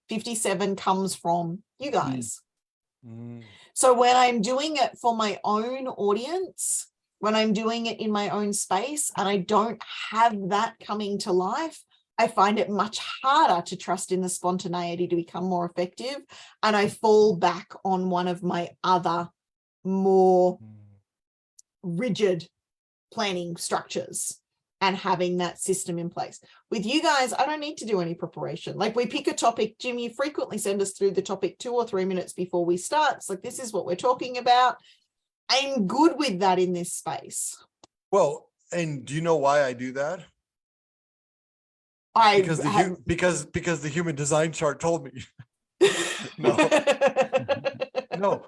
57 comes from you guys. So when I'm doing it for my own audience, when I'm doing it in my own space and I don't have that coming to life, I find it much harder to trust in the spontaneity to become more effective. And I fall back on one of my other more rigid planning structures and having that system in place. With you guys, I don't need to do any preparation. Like we pick a topic, Jim, you frequently send us through the topic 2 or 3 minutes before we start. It's like, this is what we're talking about. I'm good with that in this space. Well, and do you know why I do that? Because the human design chart told me. No,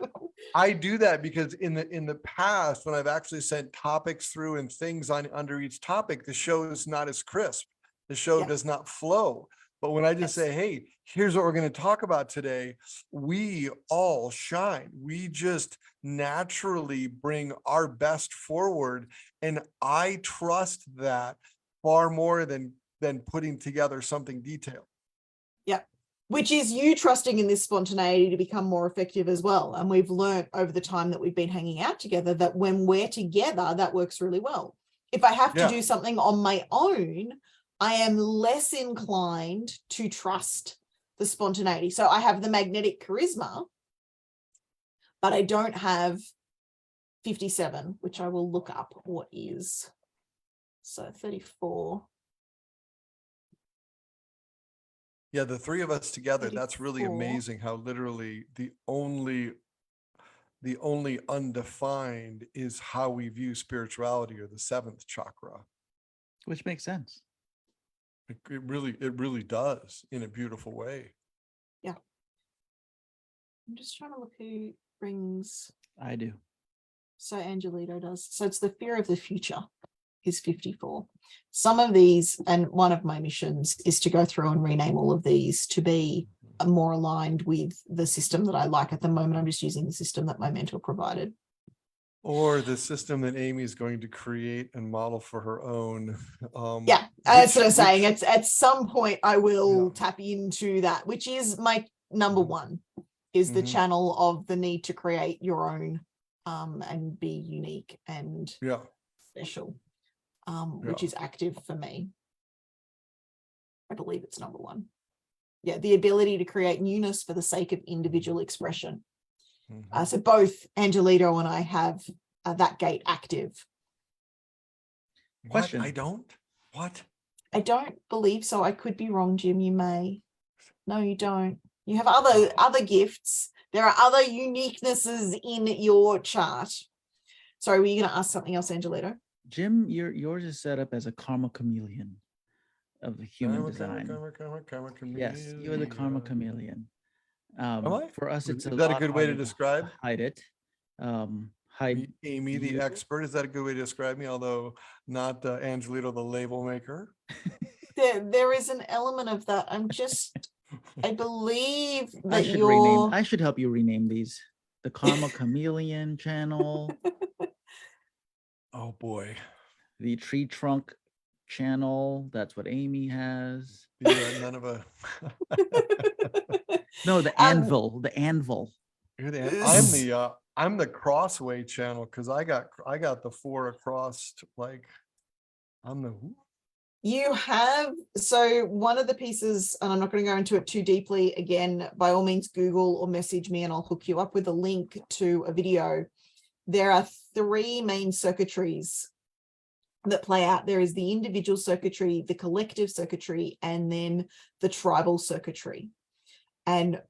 I do that because in the past, when I've actually sent topics through and things on under each topic, the show is not as crisp. The show does not flow. But when I just Yes. say, hey, here's what we're going to talk about today, we all shine. We just naturally bring our best forward. And I trust that far more than putting together something detailed. Yeah. Which is you trusting in this spontaneity to become more effective as well. And we've learned over the time that we've been hanging out together that when we're together, that works really well. If I have to Yeah. do something on my own, I am less inclined to trust the spontaneity. So I have the magnetic charisma, but I don't have 57, which I will look up what is. So 34. Yeah, the three of us together, that's really 34. amazing how literally the only undefined is how we view spirituality, or the seventh chakra. Which makes sense. It really does, in a beautiful way. Yeah. I'm just trying to look who brings. I do. So Angelito does. So it's the fear of the future is 54. Some of these, and one of my missions is to go through and rename all of these to be more aligned with the system that I like. At the moment, I'm just using the system that my mentor provided. Or the system that Amy is going to create and model for her own. Yeah, that's what I'm which- saying. It's at some point I will tap into that, which is my number one, is the Mhm. channel of the need to create your own and be unique and Yeah. special, which Yeah. is active for me. I believe it's number one. Yeah, the ability to create newness for the sake of individual expression. Mhm. So both Angelito and I have that gate active. Question. What? I don't? What? I don't believe so. I could be wrong, Jim. You may. No, you don't. You have other gifts. There are other uniquenesses in your chart. Sorry, were you going to ask something else, Angelito? Jim, yours is set up as a karma chameleon of the human design. Yes, you're the karma chameleon. Am I? For us, it's Is a that a lot good way to harder describe? hide it. Hide Amy, the you. expert, is that a good way to describe me? Although not Angelito, the label maker. There is an element of that. I believe I that should rename. you're. I should help you rename these. The Karma Chameleon channel, Oh boy. the Tree Trunk channel. That's what Amy has. None of a. No, the anvil. The anvil. I'm the crossway channel, because I got the 4 across, like I'm the. You have, so one of the pieces, and I'm not going to go into it too deeply, again, by all means, Google or message me and I'll hook you up with a link to a video. There are 3 main circuitries that play out. There is the individual circuitry, the collective circuitry, and then the tribal circuitry. And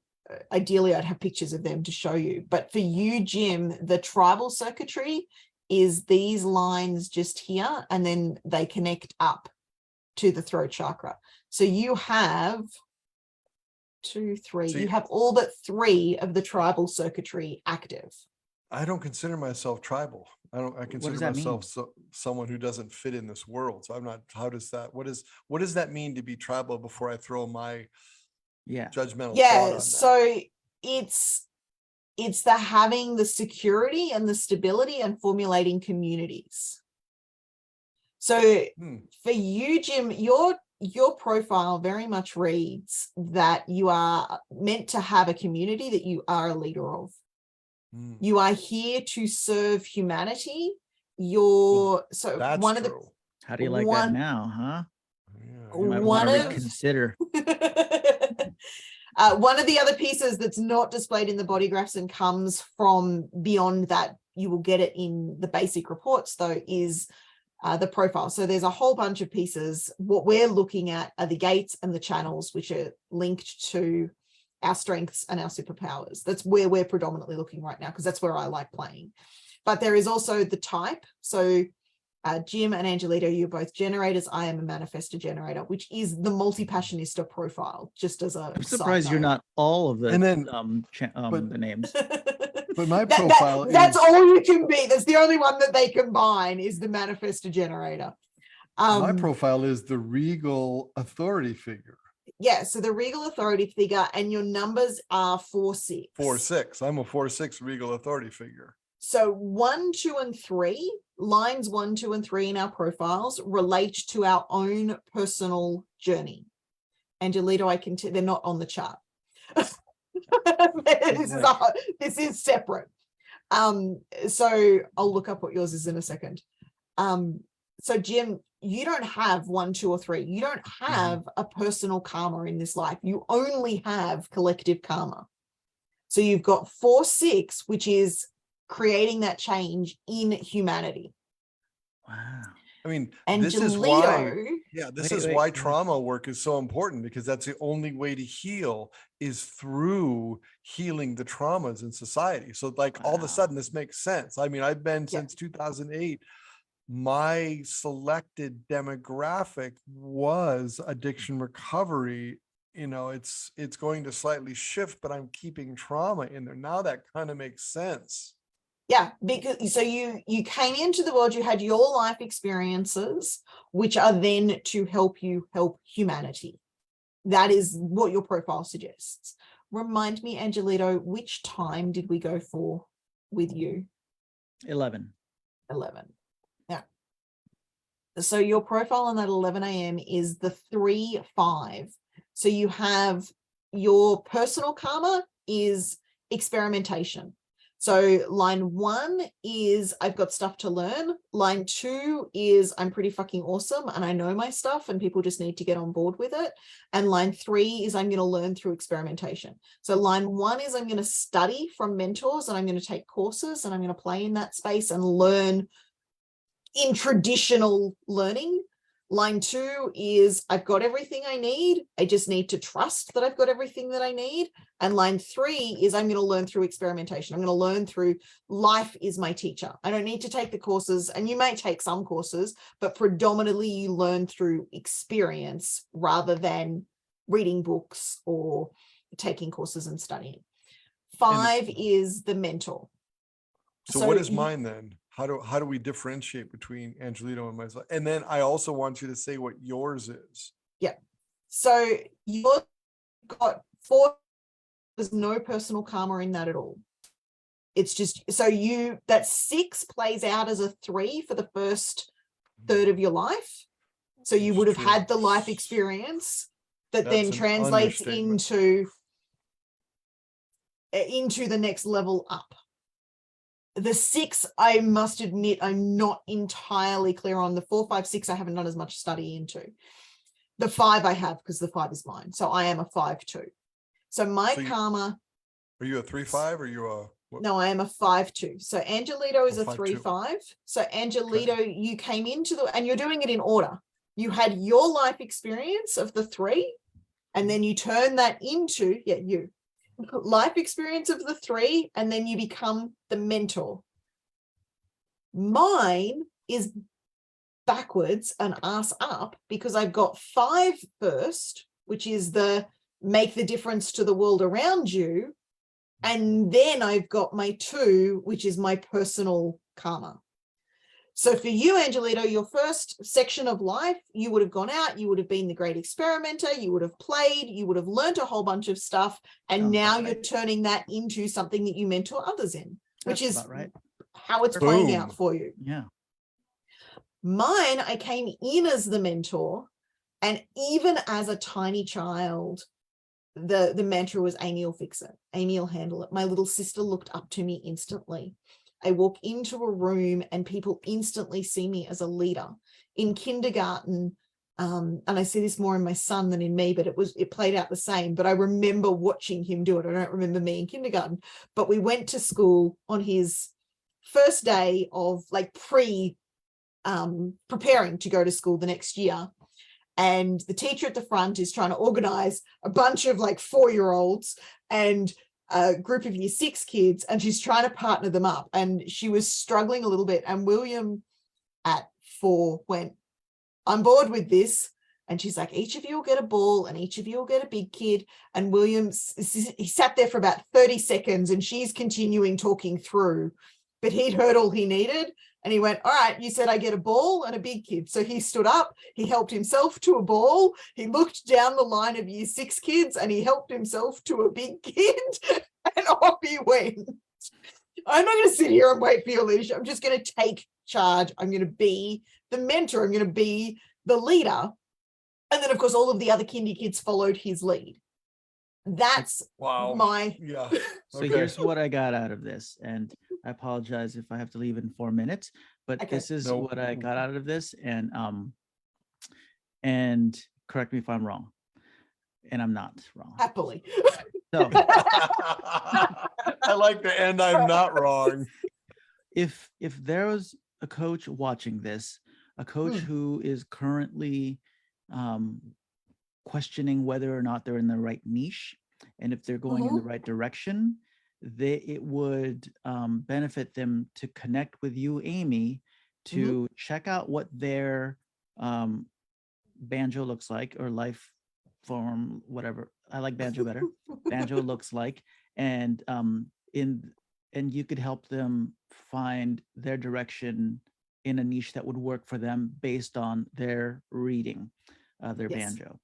ideally, I'd have pictures of them to show you. But for you, Jim, the tribal circuitry is these lines just here, and then they connect up to the throat chakra. So you have 2, 3, See, you have all but 3 of the tribal circuitry active. I don't consider myself tribal. I consider that mean? myself someone who doesn't fit in this world. So I'm not, what does that mean to be tribal before I throw my judgmental thought on that? So it's the having the security and the stability and formulating communities. So for you, Jim, your profile very much reads that you are meant to have a community that you are a leader of. You are here to serve humanity. That's true. How do you like that now, huh? Yeah, You might want to reconsider. One of the other pieces that's not displayed in the body graphs and comes from beyond that, you will get it in the basic reports though, is the profile. So there's a whole bunch of pieces. What we're looking at are the gates and the channels, which are linked to our strengths and our superpowers. That's where we're predominantly looking right now, because that's where I like playing. But there is also the type. So Jim and Angelito, you're both generators. I am a manifestor generator, which is the multi-passionista profile, just as a I'm surprised you're not all of the And then, the names. But my profile that's all you can be. That's the only one that they combine, is the manifestor generator. My profile is the regal authority figure. Yeah, so the regal authority figure, and your numbers are 4, 6. 4, 6. I'm a 4, 6 regal authority figure. So 1, 2, and 3, lines 1, 2, and 3 in our profiles relate to our own personal journey. Angelito, I can they're not on the chart. This is separate. So I'll look up what yours is in a second. So Jim, you don't have 1, 2, or 3. You don't have a personal karma in this life. You only have collective karma. So you've got 4, 6, which is creating that change in humanity. Wow. I mean, And this is why, Angelito, this Wait, is wait, why wait. trauma work is so important, because that's the only way to heal is through healing the traumas in society. So like all of a Wow. sudden this makes sense. I mean, I've been Yeah. since 2008. My selected demographic was addiction recovery. You know, it's going to slightly shift, but I'm keeping trauma in there. Now that kind of makes sense. yeah, because so you came into the world, you had your life experiences, which are then to help you help humanity. That is what your profile suggests. Remind me, Angelito, which time did we go for with you? 11. 11. Now, so your profile on that 11 a.m. is the 3, 5. So you have your personal karma is experimentation. So line 1 is I've got stuff to learn. Line 2 is I'm pretty fucking awesome and I know my stuff and people just need to get on board with it. And line 3 is I'm going to learn through experimentation. So line 1 is I'm going to study from mentors and I'm going to take courses and I'm going to play in that space and learn in traditional learning. Line 2 is I've got everything I need. I just need to trust that I've got everything that I need. And line 3 is I'm going to learn through experimentation. I'm going to learn through life is my teacher. I don't need to take the courses, and you may take some courses, but predominantly you learn through experience rather than reading books or taking courses and studying. 5 is the mentor. So what is mine then? How do we differentiate between Angelito and myself? And then I also want you to say what yours is. Yeah. So you've got 4, there's no personal karma in that at all. It's just, so that 6 plays out as a 3 for the first third of your life. So you would have had the life experience that then translates into the next level up. The 6, I must admit, I'm not entirely clear on. The 4, 5, 6, I haven't done as much study into. The 5 I have, because the 5 is mine. So I am a 5 2. So my karma. Are you a 3, 5 or you a? What? No, I am a 5 2. So Angelito is a 3, 5. 5. So Angelito, you came into and you're doing it in order. You had your life experience of the 3, and then you turn that into, life experience of the 3, and then you become the mentor. Mine is backwards and ass up, because I've got 5 first, which is the make the difference to the world around you, and then I've got my 2, which is my personal karma. So for you, Angelito, your first section of life, you would have gone out, you would have been the great experimenter, you would have played, you would have learned a whole bunch of stuff, and now you're turning that into something that you mentor others in, which is how it's playing out for you. Yeah. Mine, I came in as the mentor, and even as a tiny child, the mantra was Amy will fix it, Amy will handle it. My little sister looked up to me instantly. I walk into a room and people instantly see me as a leader. In kindergarten, and I see this more in my son than in me, but it played out the same. But I remember watching him do it. I don't remember me in kindergarten, but we went to school on his first day of like preparing to go to school the next year. And the teacher at the front is trying to organize a bunch of like 4-year-olds and a group of year 6 kids, and she's trying to partner them up. And she was struggling a little bit. And William at 4 went, I'm bored with this. And she's like, each of you will get a ball and each of you will get a big kid. And William, he sat there for about 30 seconds and she's continuing talking through, but he'd heard all he needed. And he went, all right, you said I get a ball and a big kid. So he stood up, he helped himself to a ball. He looked down the line of year 6 kids and he helped himself to a big kid and off he went. I'm not going to sit here and wait for your leadership. I'm just going to take charge. I'm going to be the mentor. I'm going to be the leader. And then, of course, all of the other kindy kids followed his lead. That's Wow. my... Yeah. So Okay. here's what I got out of this, and I apologize if I have to leave in 4 minutes, but Okay. this is No. what I got out of this, and correct me if I'm wrong, and I'm not wrong. Happily. So I like the end. I'm not wrong. if there was a coach watching this, a coach Mm. who is currently questioning whether or not they're in the right niche, and if they're going in the right direction, it would benefit them to connect with you, Amy, to check out what their banjo looks like, or life form, whatever. I like banjo better. Banjo looks like, and and you could help them find their direction in a niche that would work for them based on their reading, their Yes. banjo.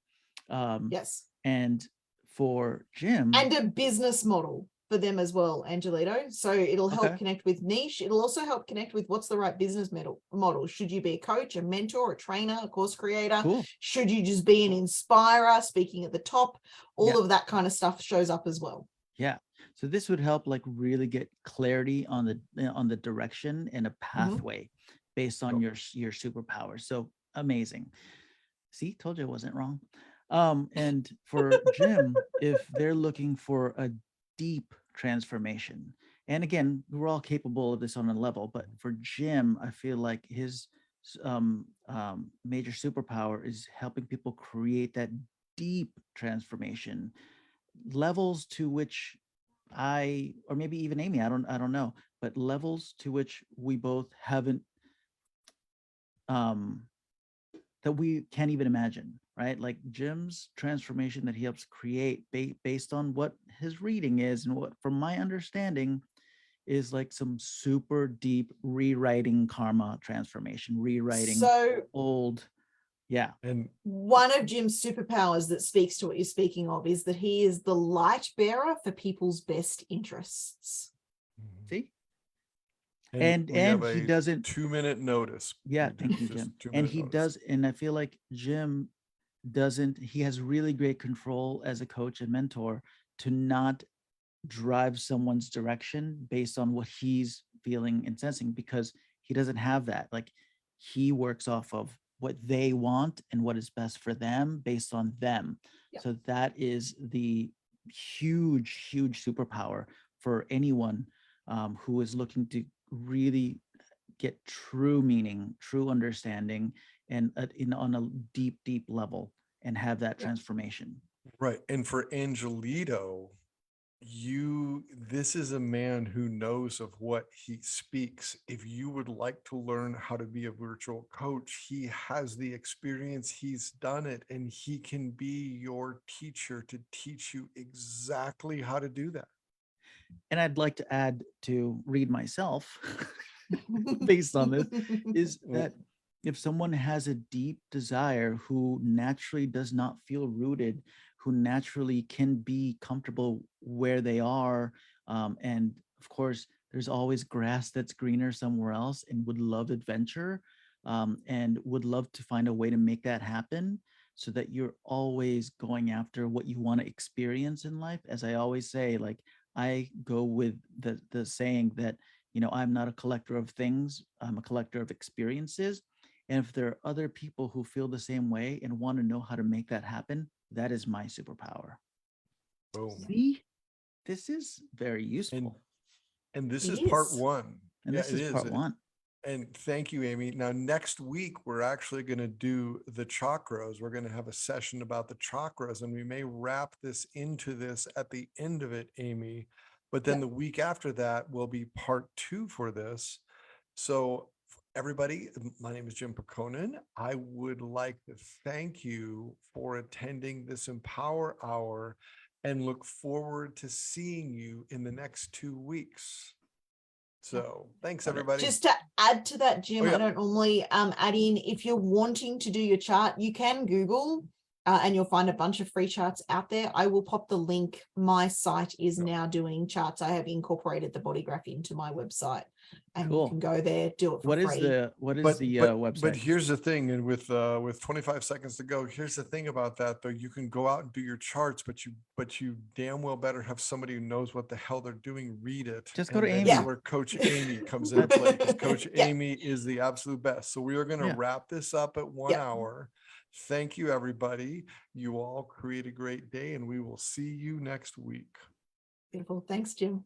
Yes. And for Jim, And a business model for them as well, Angelito. So it'll help Okay. connect with niche. It'll also help connect with what's the right business model. Should you be a coach, a mentor, a trainer, a course creator? cool. Should you just be an inspirer, speaking at the top? All Yeah. of that kind of stuff shows up as well. Yeah. So this would help like really get clarity on the direction and a pathway based on your superpowers. So amazing. See, told you I wasn't wrong. And for Jim, if they're looking for a deep transformation, and again, we're all capable of this on a level, but for Jim, I feel like his major superpower is helping people create that deep transformation, levels to which or maybe even Amy, I don't know, but levels to which we both haven't, that we can't even imagine, right? Like Jim's transformation that he helps create based on what his reading is, and what, from my understanding, is like some super deep rewriting karma transformation, rewriting So old. Yeah. And one of Jim's superpowers that speaks to what you're speaking of is that he is the light bearer for people's best interests. See? and we And have he a doesn't 2-minute notice. Yeah, Just thank you, Jim. 2 And minute he notice. does, and I feel like Jim he has really great control as a coach and mentor to not drive someone's direction based on what he's feeling and sensing, because he doesn't have that. Like, he works off of what they want and what is best for them based on them. Yep. So that is the huge superpower for anyone who is looking to really get true meaning, true understanding, and on a deep level, and have that transformation. Right. And for Angelito, this is a man who knows of what he speaks. If you would like to learn how to be a virtual coach, he has the experience, he's done it, and he can be your teacher to teach you exactly how to do that. And I'd like to add, to read myself based on this, is that if someone has a deep desire, who naturally does not feel rooted, who naturally can be comfortable where they are, and of course, there's always grass that's greener somewhere else, and would love adventure, and would love to find a way to make that happen, so that you're always going after what you want to experience in life. As I always say, like, I go with the saying that, I'm not a collector of things, I'm a collector of experiences. And if there are other people who feel the same way and want to know how to make that happen, that is my superpower. Boom. See, this is very useful. And this It is part is. 1. And this is part 1. And thank you, Amy. Now, next week, we're actually going to do the chakras. We're going to have a session about the chakras, and we may wrap this into this at the end of it, Amy. But then the week after that will be part 2 for this. So everybody, my name is Jim Pekonen. I would like to thank you for attending this Empower Hour, and look forward to seeing you in the next 2 weeks. So thanks, Got it. everybody. Just to add to that, Jim, Oh, yeah. I don't normally add in, if you're wanting to do your chart, you can Google and you'll find a bunch of free charts out there. I will pop the link. My site is now doing charts. I have incorporated the body graph into my website, and Cool. you can go there, do it for What is free. the website? But here's the thing, and with 25 seconds to go, here's the thing about that though. You can go out and do your charts, but you damn well better have somebody who knows what the hell they're doing read it. Just go And to that Amy. is where Coach Amy comes into play, because Coach Yeah. Amy is the absolute best. So we are going to Yeah. wrap this up at 1 hour. Thank you, everybody. You all create a great day, and we will see you next week. Beautiful. Thanks, Jim.